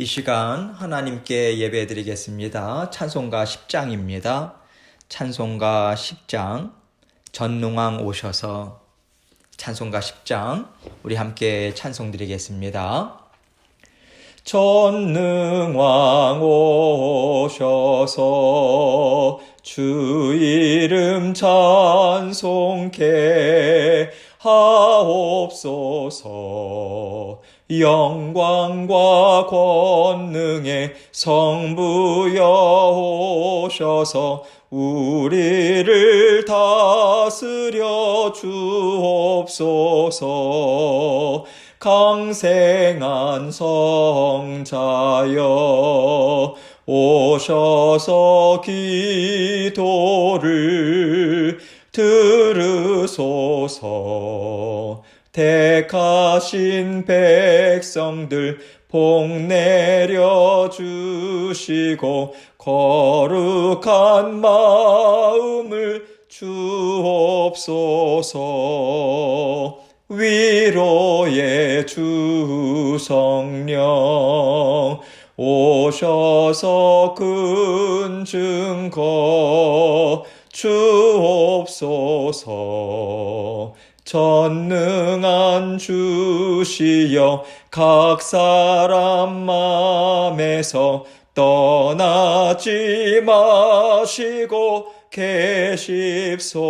이 시간 하나님께 예배드리겠습니다. 찬송가 10장입니다. 찬송가 10장 전능왕 오셔서 찬송가 10장 우리 함께 찬송드리겠습니다. 전능왕 오셔서 주 이름 찬송케 하옵소서. 영광과 권능의 성부여 오셔서 우리를 다스려 주옵소서. 강생한 성자여 오셔서 기도를 들으소서. 택하신 백성들 복 내려 주시고 거룩한 마음을 주옵소서. 위로의 주 성령 오셔서 큰 증거 주옵소서. 전능한 주시여 각 사람 맘에서 떠나지 마시고 계십소서.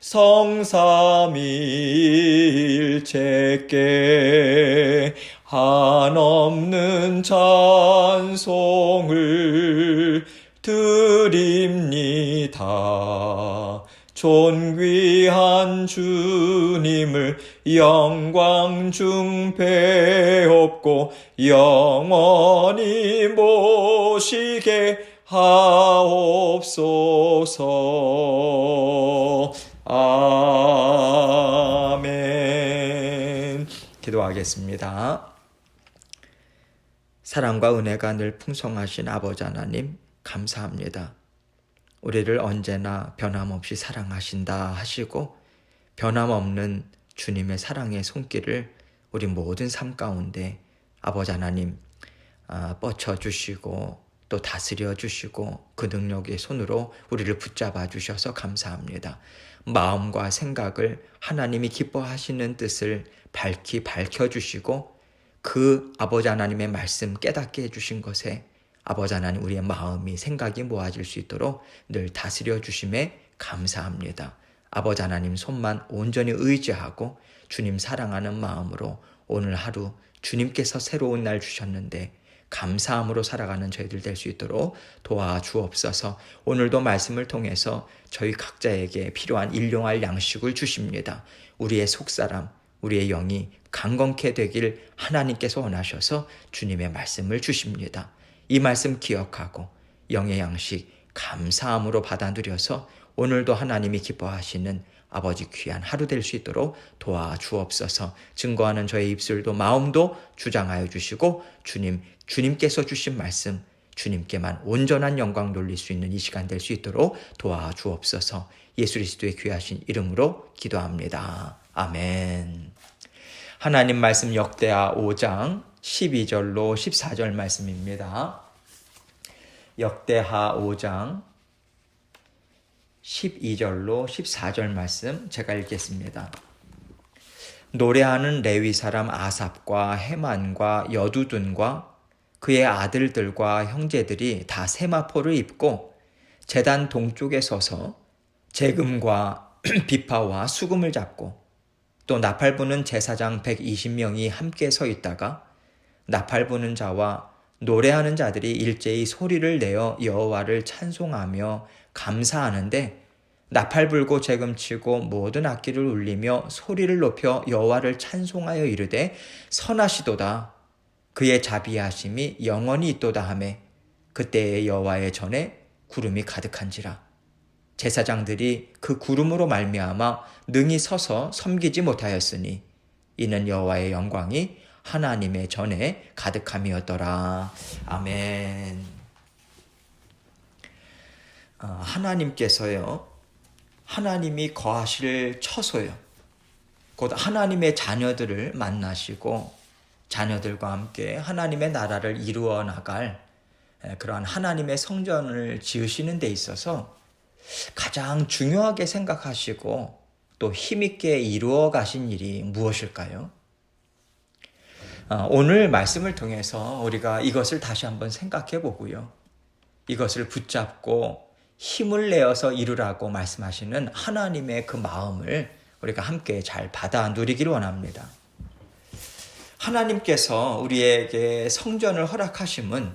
성삼위일체께 한없는 찬송을 드립니다. 존귀한 주님을 영광 중 배옵고 영원히 모시게 하옵소서. 아멘. 기도하겠습니다. 사랑과 은혜가 늘 풍성하신 아버지 하나님, 감사합니다. 우리를 언제나 변함없이 사랑하신다 하시고 변함없는 주님의 사랑의 손길을 우리 모든 삶 가운데 아버지 하나님 뻗쳐주시고 또 다스려 주시고 그 능력의 손으로 우리를 붙잡아 주셔서 감사합니다. 마음과 생각을 하나님이 기뻐하시는 뜻을 밝히 밝혀주시고 그 아버지 하나님의 말씀 깨닫게 해주신 것에 아버지 하나님 우리의 마음이 생각이 모아질 수 있도록 늘 다스려 주심에 감사합니다. 아버지 하나님 손만 온전히 의지하고 주님 사랑하는 마음으로 오늘 하루 주님께서 새로운 날 주셨는데 감사함으로 살아가는 저희들 될 수 있도록 도와주옵소서. 오늘도 말씀을 통해서 저희 각자에게 필요한 일용할 양식을 주십니다. 우리의 속사람, 우리의 영이 강건케 되길 하나님께서 원하셔서 주님의 말씀을 주십니다. 이 말씀 기억하고 영의 양식 감사함으로 받아 누려서 오늘도 하나님이 기뻐하시는 아버지 귀한 하루 될 수 있도록 도와주옵소서. 증거하는 저의 입술도 마음도 주장하여 주시고 주님께서 주신 말씀 주님께만 온전한 영광 돌릴 수 있는 이 시간 될 수 있도록 도와주옵소서. 예수 그리스도의 귀하신 이름으로 기도합니다. 아멘. 하나님 말씀 역대하 5장 12절로 14절 말씀입니다. 역대하 5장 12절로 14절 말씀 제가 읽겠습니다. 노래하는 레위 사람 아삽과 헤만과 여두둔과 그의 아들들과 형제들이 다 세마포를 입고 제단 동쪽에 서서 재금과 비파와 수금을 잡고 또 나팔 부는 제사장 120명이 함께 서 있다가 나팔 부는 자와 노래하는 자들이 일제히 소리를 내어 여호와를 찬송하며 감사하는데 나팔 불고 재금치고 모든 악기를 울리며 소리를 높여 여호와를 찬송하여 이르되 선하시도다. 그의 자비하심이 영원히 있도다 하매 그때의 여호와의 전에 구름이 가득한지라. 제사장들이 그 구름으로 말미암아 능히 서서 섬기지 못하였으니 이는 여호와의 영광이 하나님의 전에 가득함이었더라. 아멘. 하나님께서요, 하나님이 거하실 처소요, 곧 하나님의 자녀들을 만나시고 자녀들과 함께 하나님의 나라를 이루어 나갈 그러한 하나님의 성전을 지으시는 데 있어서 가장 중요하게 생각하시고 또 힘있게 이루어 가신 일이 무엇일까요? 오늘 말씀을 통해서 우리가 이것을 다시 한번 생각해 보고요. 이것을 붙잡고 힘을 내어서 이루라고 말씀하시는 하나님의 그 마음을 우리가 함께 잘 받아 누리기를 원합니다. 하나님께서 우리에게 성전을 허락하심은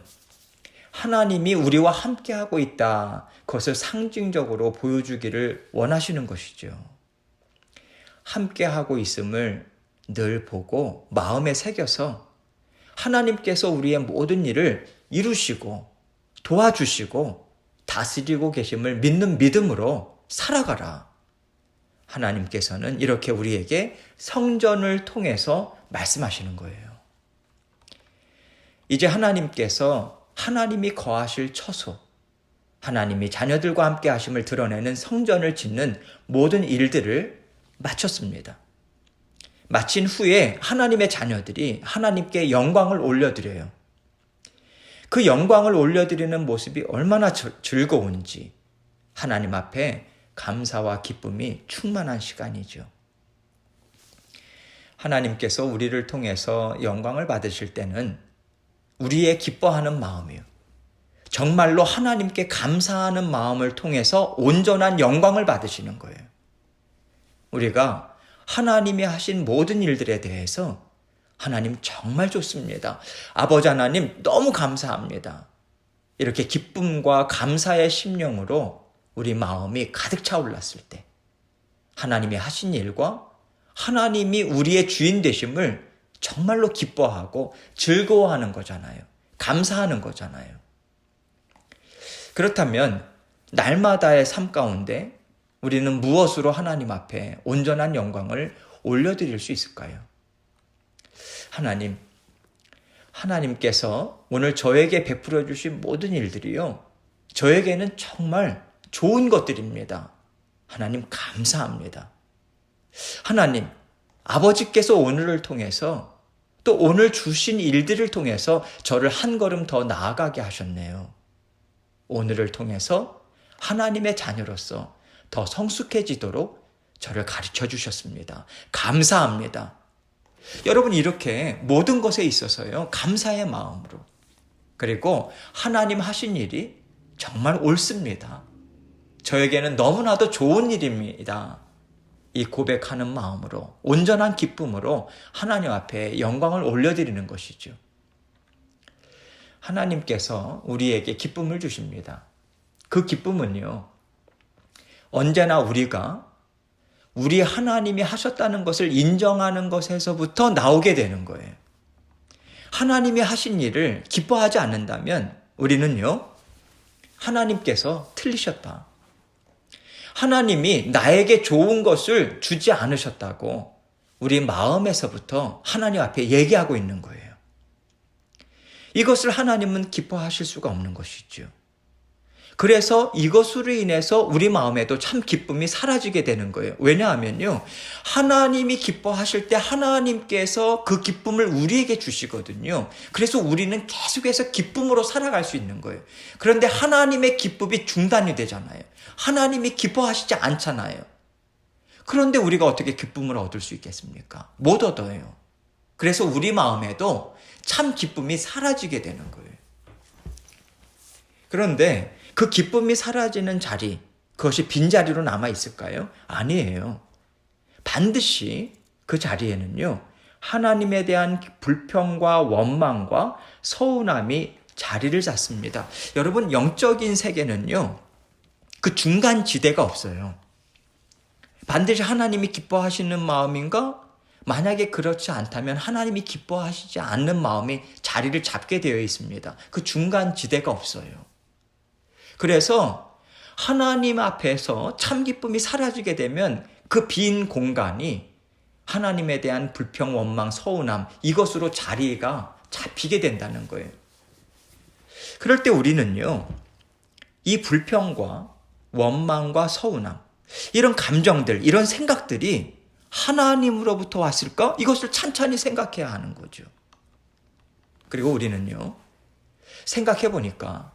하나님이 우리와 함께하고 있다. 그것을 상징적으로 보여주기를 원하시는 것이죠. 함께하고 있음을 늘 보고 마음에 새겨서 하나님께서 우리의 모든 일을 이루시고 도와주시고 다스리고 계심을 믿는 믿음으로 살아가라. 하나님께서는 이렇게 우리에게 성전을 통해서 말씀하시는 거예요. 이제 하나님께서 하나님이 거하실 처소, 하나님이 자녀들과 함께 하심을 드러내는 성전을 짓는 모든 일들을 마쳤습니다. 마친 후에 하나님의 자녀들이 하나님께 영광을 올려드려요. 그 영광을 올려드리는 모습이 얼마나 즐거운지 하나님 앞에 감사와 기쁨이 충만한 시간이죠. 하나님께서 우리를 통해서 영광을 받으실 때는 우리의 기뻐하는 마음이요. 정말로 하나님께 감사하는 마음을 통해서 온전한 영광을 받으시는 거예요. 우리가 하나님이 하신 모든 일들에 대해서 하나님 정말 좋습니다. 아버지 하나님 너무 감사합니다. 이렇게 기쁨과 감사의 심령으로 우리 마음이 가득 차올랐을 때 하나님이 하신 일과 하나님이 우리의 주인 되심을 정말로 기뻐하고 즐거워하는 거잖아요. 감사하는 거잖아요. 그렇다면 날마다의 삶 가운데 우리는 무엇으로 하나님 앞에 온전한 영광을 올려드릴 수 있을까요? 하나님께서 오늘 저에게 베풀어 주신 모든 일들이요. 저에게는 정말 좋은 것들입니다. 하나님 감사합니다. 하나님, 아버지께서 오늘을 통해서 또 오늘 주신 일들을 통해서 저를 한 걸음 더 나아가게 하셨네요. 오늘을 통해서 하나님의 자녀로서 더 성숙해지도록 저를 가르쳐 주셨습니다. 감사합니다. 여러분 이렇게 모든 것에 있어서요. 감사의 마음으로 그리고 하나님 하신 일이 정말 옳습니다. 저에게는 너무나도 좋은 일입니다. 이 고백하는 마음으로 온전한 기쁨으로 하나님 앞에 영광을 올려드리는 것이죠. 하나님께서 우리에게 기쁨을 주십니다. 그 기쁨은요. 언제나 우리가 우리 하나님이 하셨다는 것을 인정하는 것에서부터 나오게 되는 거예요. 하나님이 하신 일을 기뻐하지 않는다면 우리는요. 하나님께서 틀리셨다. 하나님이 나에게 좋은 것을 주지 않으셨다고 우리 마음에서부터 하나님 앞에 얘기하고 있는 거예요. 이것을 하나님은 기뻐하실 수가 없는 것이죠. 그래서 이것으로 인해서 우리 마음에도 참 기쁨이 사라지게 되는 거예요. 왜냐하면요. 하나님이 기뻐하실 때 하나님께서 그 기쁨을 우리에게 주시거든요. 그래서 우리는 계속해서 기쁨으로 살아갈 수 있는 거예요. 그런데 하나님의 기쁨이 중단이 되잖아요. 하나님이 기뻐하시지 않잖아요. 그런데 우리가 어떻게 기쁨을 얻을 수 있겠습니까? 못 얻어요. 그래서 우리 마음에도 참 기쁨이 사라지게 되는 거예요. 그런데 그 기쁨이 사라지는 자리, 그것이 빈자리로 남아 있을까요? 아니에요. 반드시 그 자리에는요, 하나님에 대한 불평과 원망과 서운함이 자리를 잡습니다. 여러분, 영적인 세계는요, 그 중간 지대가 없어요. 반드시 하나님이 기뻐하시는 마음인가? 만약에 그렇지 않다면 하나님이 기뻐하시지 않는 마음이 자리를 잡게 되어 있습니다. 그 중간 지대가 없어요. 그래서 하나님 앞에서 참 기쁨이 사라지게 되면 그 빈 공간이 하나님에 대한 불평, 원망, 서운함 이것으로 자리가 잡히게 된다는 거예요. 그럴 때 우리는요. 이 불평과 원망과 서운함 이런 감정들, 이런 생각들이 하나님으로부터 왔을까? 이것을 찬찬히 생각해야 하는 거죠. 그리고 우리는요, 생각해 보니까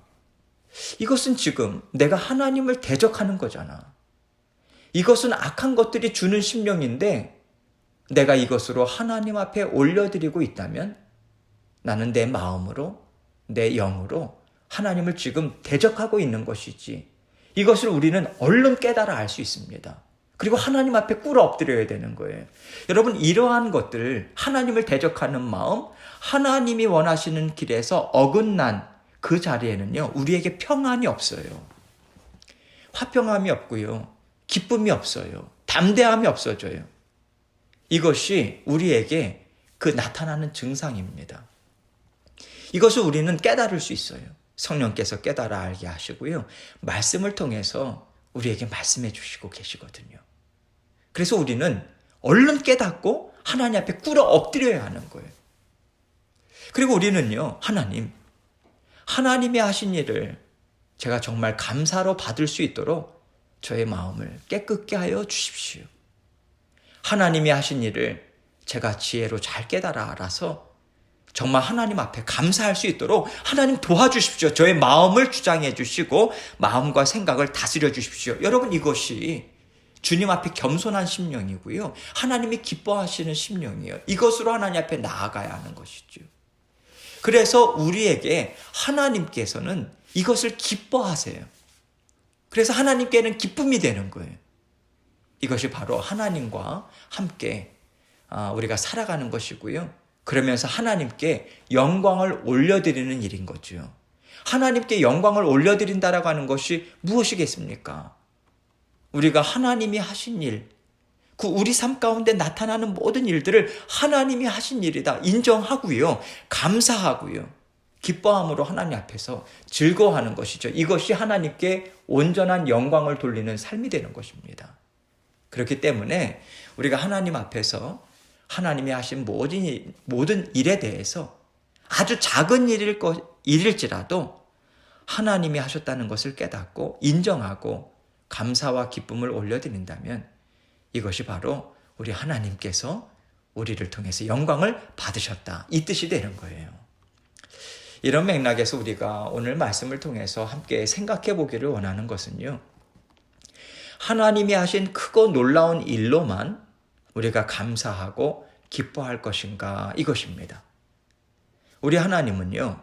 이것은 지금 내가 하나님을 대적하는 거잖아. 이것은 악한 것들이 주는 심령인데 내가 이것으로 하나님 앞에 올려드리고 있다면 나는 내 마음으로, 내 영으로 하나님을 지금 대적하고 있는 것이지. 이것을 우리는 얼른 깨달아 알 수 있습니다. 그리고 하나님 앞에 꿇어 엎드려야 되는 거예요. 여러분, 이러한 것들, 하나님을 대적하는 마음, 하나님이 원하시는 길에서 어긋난 그 자리에는요, 우리에게 평안이 없어요. 화평함이 없고요. 기쁨이 없어요. 담대함이 없어져요. 이것이 우리에게 그 나타나는 증상입니다. 이것을 우리는 깨달을 수 있어요. 성령께서 깨달아 알게 하시고요. 말씀을 통해서 우리에게 말씀해 주시고 계시거든요. 그래서 우리는 얼른 깨닫고 하나님 앞에 꿇어 엎드려야 하는 거예요. 그리고 우리는요, 하나님이 하신 일을 제가 정말 감사로 받을 수 있도록 저의 마음을 깨끗게 하여 주십시오. 하나님이 하신 일을 제가 지혜로 잘 깨달아 알아서 정말 하나님 앞에 감사할 수 있도록 하나님 도와주십시오. 저의 마음을 주장해 주시고 마음과 생각을 다스려 주십시오. 여러분, 이것이 주님 앞에 겸손한 심령이고요. 하나님이 기뻐하시는 심령이에요. 이것으로 하나님 앞에 나아가야 하는 것이죠. 그래서 우리에게 하나님께서는 이것을 기뻐하세요. 그래서 하나님께는 기쁨이 되는 거예요. 이것이 바로 하나님과 함께 우리가 살아가는 것이고요. 그러면서 하나님께 영광을 올려드리는 일인 거죠. 하나님께 영광을 올려드린다라고 하는 것이 무엇이겠습니까? 우리가 하나님이 하신 일, 그 우리 삶 가운데 나타나는 모든 일들을 하나님이 하신 일이다 인정하고요. 감사하고요. 기뻐함으로 하나님 앞에서 즐거워하는 것이죠. 이것이 하나님께 온전한 영광을 돌리는 삶이 되는 것입니다. 그렇기 때문에 우리가 하나님 앞에서 하나님이 하신 모든 일에 대해서 아주 작은 일일지라도 하나님이 하셨다는 것을 깨닫고 인정하고 감사와 기쁨을 올려드린다면 이것이 바로 우리 하나님께서 우리를 통해서 영광을 받으셨다, 이 뜻이 되는 거예요. 이런 맥락에서 우리가 오늘 말씀을 통해서 함께 생각해 보기를 원하는 것은요, 하나님이 하신 크고 놀라운 일로만 우리가 감사하고 기뻐할 것인가, 이것입니다. 우리 하나님은요,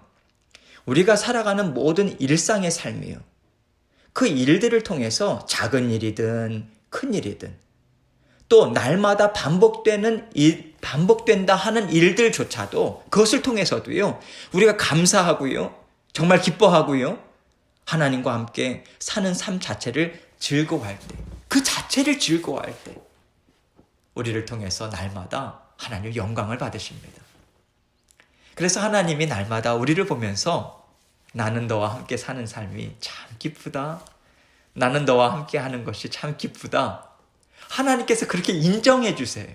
우리가 살아가는 모든 일상의 삶이요, 그 일들을 통해서 작은 일이든 큰 일이든 또 날마다 반복된다 하는 일들조차도 그것을 통해서도요, 우리가 감사하고요, 정말 기뻐하고요, 하나님과 함께 사는 삶 자체를 즐거워할 때, 그 자체를 즐거워할 때 우리를 통해서 날마다 하나님 영광을 받으십니다. 그래서 하나님이 날마다 우리를 보면서 나는 너와 함께 사는 삶이 참 기쁘다, 나는 너와 함께 하는 것이 참 기쁘다, 하나님께서 그렇게 인정해 주세요.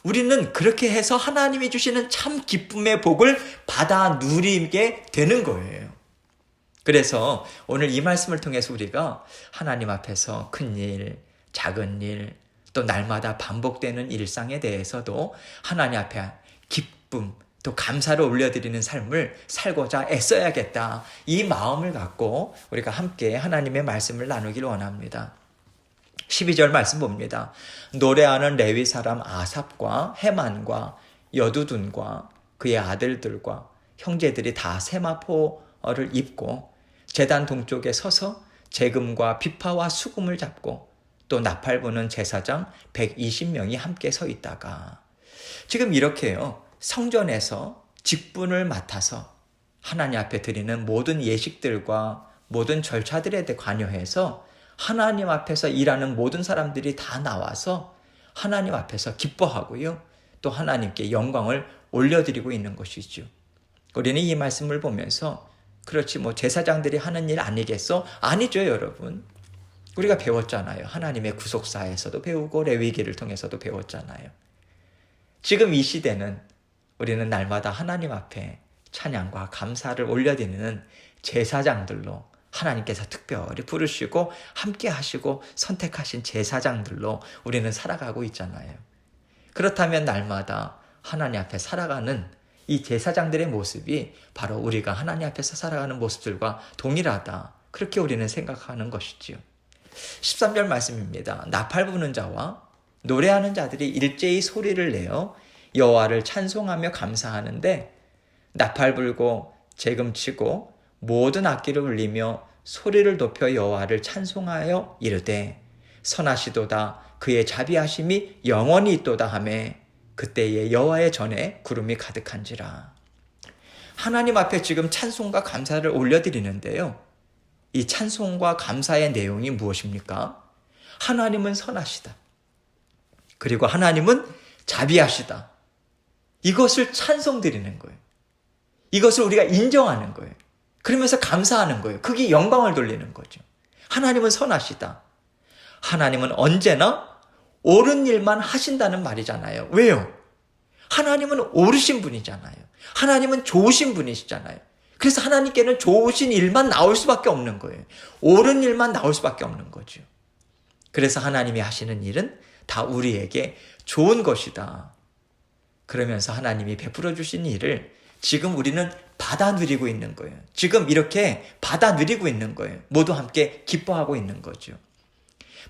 우리는 그렇게 해서 하나님이 주시는 참 기쁨의 복을 받아 누리게 되는 거예요. 그래서 오늘 이 말씀을 통해서 우리가 하나님 앞에서 큰 일, 작은 일, 또 날마다 반복되는 일상에 대해서도 하나님 앞에 기쁨, 또 감사를 올려드리는 삶을 살고자 애써야겠다, 이 마음을 갖고 우리가 함께 하나님의 말씀을 나누기를 원합니다. 12절 말씀 봅니다. 노래하는 레위 사람 아삽과 헤만과 여두둔과 그의 아들들과 형제들이 다 세마포를 입고 제단 동쪽에 서서 재금과 비파와 수금을 잡고 또 나팔 부는 제사장 120명이 함께 서 있다가, 지금 이렇게요, 성전에서 직분을 맡아서 하나님 앞에 드리는 모든 예식들과 모든 절차들에 대해 관여해서 하나님 앞에서 일하는 모든 사람들이 다 나와서 하나님 앞에서 기뻐하고요, 또 하나님께 영광을 올려드리고 있는 것이죠. 우리는 이 말씀을 보면서 그렇지 제사장들이 하는 일 아니겠어? 아니죠, 여러분. 우리가 배웠잖아요. 하나님의 구속사에서도 배우고 레위기를 통해서도 배웠잖아요. 지금 이 시대는 우리는 날마다 하나님 앞에 찬양과 감사를 올려드리는 제사장들로 하나님께서 특별히 부르시고 함께 하시고 선택하신 제사장들로 우리는 살아가고 있잖아요. 그렇다면 날마다 하나님 앞에 살아가는 이 제사장들의 모습이 바로 우리가 하나님 앞에서 살아가는 모습들과 동일하다. 그렇게 우리는 생각하는 것이지요. 13절 말씀입니다. 나팔 부는 자와 노래하는 자들이 일제히 소리를 내어 여호와를 찬송하며 감사하는데 나팔 불고 재금치고 모든 악기를 울리며 소리를 높여 여호와를 찬송하여 이르되 선하시도다 그의 자비하심이 영원히 있도다 하매 그때에 여호와의 전에 구름이 가득한지라. 하나님 앞에 지금 찬송과 감사를 올려드리는데요. 이 찬송과 감사의 내용이 무엇입니까? 하나님은 선하시다. 그리고 하나님은 자비하시다. 이것을 찬송드리는 거예요. 이것을 우리가 인정하는 거예요. 그러면서 감사하는 거예요. 그게 영광을 돌리는 거죠. 하나님은 선하시다. 하나님은 언제나 옳은 일만 하신다는 말이잖아요. 왜요? 하나님은 옳으신 분이잖아요. 하나님은 좋으신 분이시잖아요. 그래서 하나님께는 좋으신 일만 나올 수밖에 없는 거예요. 옳은 일만 나올 수밖에 없는 거죠. 그래서 하나님이 하시는 일은 다 우리에게 좋은 것이다. 그러면서 하나님이 베풀어 주신 일을 지금 우리는 받아 누리고 있는 거예요. 지금 이렇게 받아 누리고 있는 거예요. 모두 함께 기뻐하고 있는 거죠.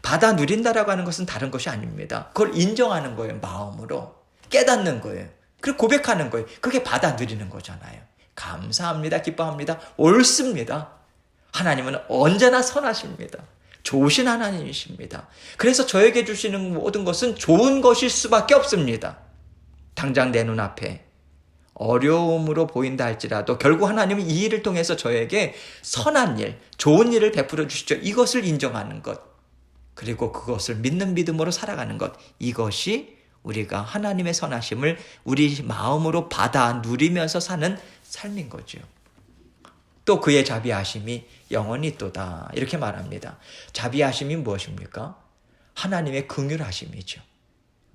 받아 누린다라고 하는 것은 다른 것이 아닙니다. 그걸 인정하는 거예요. 마음으로 깨닫는 거예요. 그리고 고백하는 거예요. 그게 받아 누리는 거잖아요. 감사합니다. 기뻐합니다. 옳습니다. 하나님은 언제나 선하십니다. 좋으신 하나님이십니다. 그래서 저에게 주시는 모든 것은 좋은 것일 수밖에 없습니다. 당장 내 눈앞에 어려움으로 보인다 할지라도 결국 하나님은 이 일을 통해서 저에게 선한 일, 좋은 일을 베풀어 주시죠. 이것을 인정하는 것. 그리고 그것을 믿는 믿음으로 살아가는 것. 이것이 우리가 하나님의 선하심을 우리 마음으로 받아 누리면서 사는 삶인 거죠. 또 그의 자비하심이 영원히 있도다. 이렇게 말합니다. 자비하심이 무엇입니까? 하나님의 긍휼하심이죠.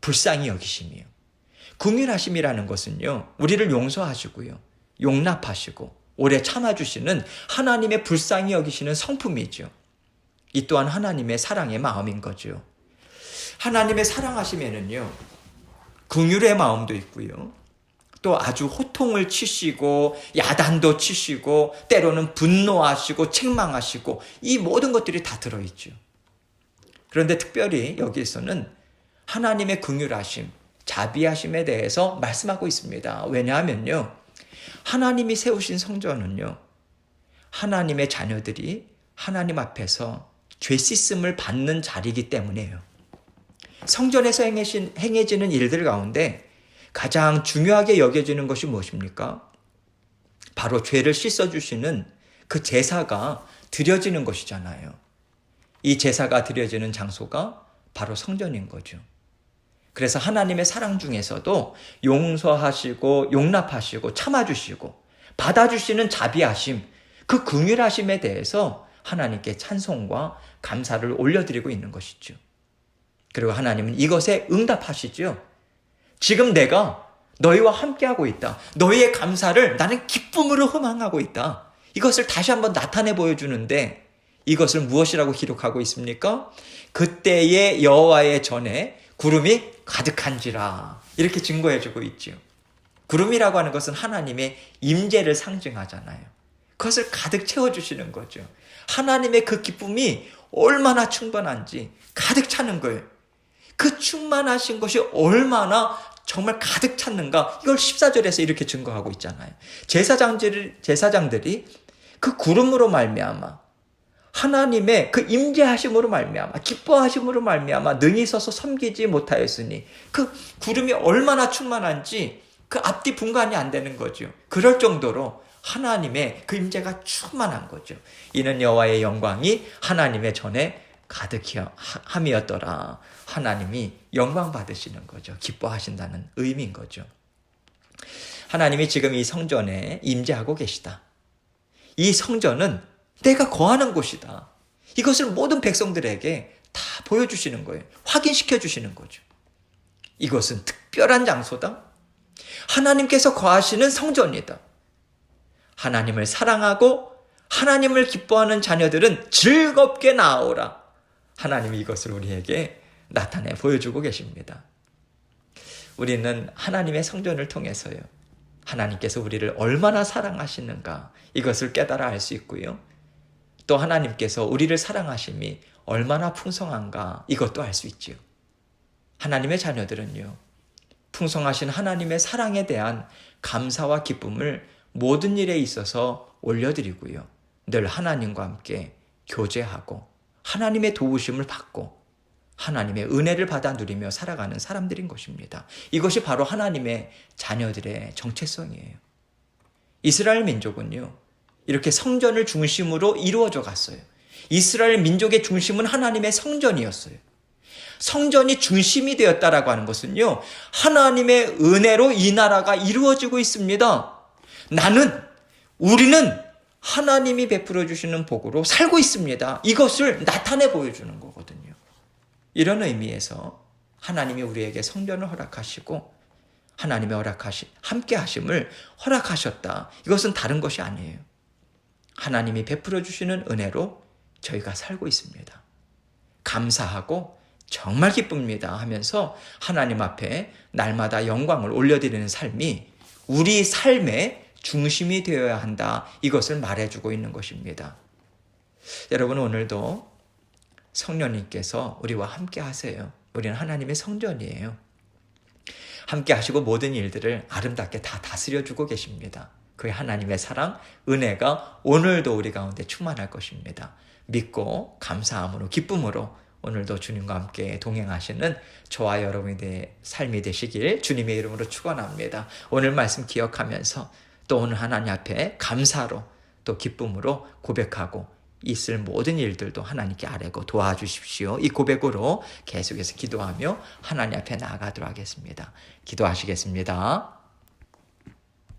불쌍히 여기심이요. 긍휼하심이라는 것은요. 우리를 용서하시고요. 용납하시고 오래 참아주시는 하나님의 불쌍히 여기시는 성품이죠. 이 또한 하나님의 사랑의 마음인 거죠. 하나님의 사랑하심에는요. 긍휼의 마음도 있고요. 또 아주 호통을 치시고 야단도 치시고 때로는 분노하시고 책망하시고 이 모든 것들이 다 들어있죠. 그런데 특별히 여기에서는 하나님의 긍휼하심, 자비하심에 대해서 말씀하고 있습니다. 왜냐하면요. 하나님이 세우신 성전은요. 하나님의 자녀들이 하나님 앞에서 죄 씻음을 받는 자리이기 때문이에요. 성전에서 행해지는 일들 가운데 가장 중요하게 여겨지는 것이 무엇입니까? 바로 죄를 씻어주시는 그 제사가 드려지는 것이잖아요. 이 제사가 드려지는 장소가 바로 성전인 거죠. 그래서 하나님의 사랑 중에서도 용서하시고 용납하시고 참아주시고 받아주시는 자비하심, 그 긍휼하심에 대해서 하나님께 찬송과 감사를 올려드리고 있는 것이죠. 그리고 하나님은 이것에 응답하시죠. 지금 내가 너희와 함께하고 있다. 너희의 감사를 나는 기쁨으로 흠앙하고 있다. 이것을 다시 한번 나타내 보여주는데 이것을 무엇이라고 기록하고 있습니까? 그때의 여호와의 전에 구름이 가득한지라 이렇게 증거해주고 있죠. 구름이라고 하는 것은 하나님의 임재를 상징하잖아요. 그것을 가득 채워주시는 거죠. 하나님의 그 기쁨이 얼마나 충만한지 가득 차는 거예요. 그 충만하신 것이 얼마나 정말 가득 찼는가 이걸 14절에서 이렇게 증거하고 있잖아요. 제사장들이 그 구름으로 말미암아 하나님의 그 임재하심으로 말미암아 기뻐하심으로 말미암아 능히 서서 섬기지 못하였으니 그 구름이 얼마나 충만한지 그 앞뒤 분간이 안 되는 거죠. 그럴 정도로 하나님의 그 임재가 충만한 거죠. 이는 여호와의 영광이 하나님의 전에 가득함이었더라. 하나님이 영광 받으시는 거죠. 기뻐하신다는 의미인 거죠. 하나님이 지금 이 성전에 임재하고 계시다. 이 성전은 내가 거하는 곳이다. 이것을 모든 백성들에게 다 보여주시는 거예요. 확인시켜 주시는 거죠. 이것은 특별한 장소다. 하나님께서 거하시는 성전이다. 하나님을 사랑하고 하나님을 기뻐하는 자녀들은 즐겁게 나아오라. 하나님이 이것을 우리에게 나타내 보여주고 계십니다. 우리는 하나님의 성전을 통해서요. 하나님께서 우리를 얼마나 사랑하시는가 이것을 깨달아 알 수 있고요. 또 하나님께서 우리를 사랑하심이 얼마나 풍성한가 이것도 알 수 있지요. 하나님의 자녀들은요, 풍성하신 하나님의 사랑에 대한 감사와 기쁨을 모든 일에 있어서 올려드리고요. 늘 하나님과 함께 교제하고 하나님의 도우심을 받고 하나님의 은혜를 받아 누리며 살아가는 사람들인 것입니다. 이것이 바로 하나님의 자녀들의 정체성이에요. 이스라엘 민족은요, 이렇게 성전을 중심으로 이루어져 갔어요. 이스라엘 민족의 중심은 하나님의 성전이었어요. 성전이 중심이 되었다라고 하는 것은요, 하나님의 은혜로 이 나라가 이루어지고 있습니다. 우리는 하나님이 베풀어 주시는 복으로 살고 있습니다. 이것을 나타내 보여주는 거거든요. 이런 의미에서 하나님이 우리에게 성전을 허락하시고 하나님의 함께 하심을 허락하셨다. 이것은 다른 것이 아니에요. 하나님이 베풀어 주시는 은혜로 저희가 살고 있습니다. 감사하고 정말 기쁩니다 하면서 하나님 앞에 날마다 영광을 올려드리는 삶이 우리 삶의 중심이 되어야 한다. 이것을 말해주고 있는 것입니다. 여러분, 오늘도 성령님께서 우리와 함께 하세요. 우리는 하나님의 성전이에요. 함께 하시고 모든 일들을 아름답게 다 다스려주고 계십니다. 그의 하나님의 사랑, 은혜가 오늘도 우리 가운데 충만할 것입니다. 믿고 감사함으로 기쁨으로 오늘도 주님과 함께 동행하시는 저와 여러분의 삶이 되시길 주님의 이름으로 축원합니다. 오늘 말씀 기억하면서 또 오늘 하나님 앞에 감사로 또 기쁨으로 고백하고 있을 모든 일들도 하나님께 아뢰고 도와주십시오. 이 고백으로 계속해서 기도하며 하나님 앞에 나아가도록 하겠습니다. 기도하시겠습니다.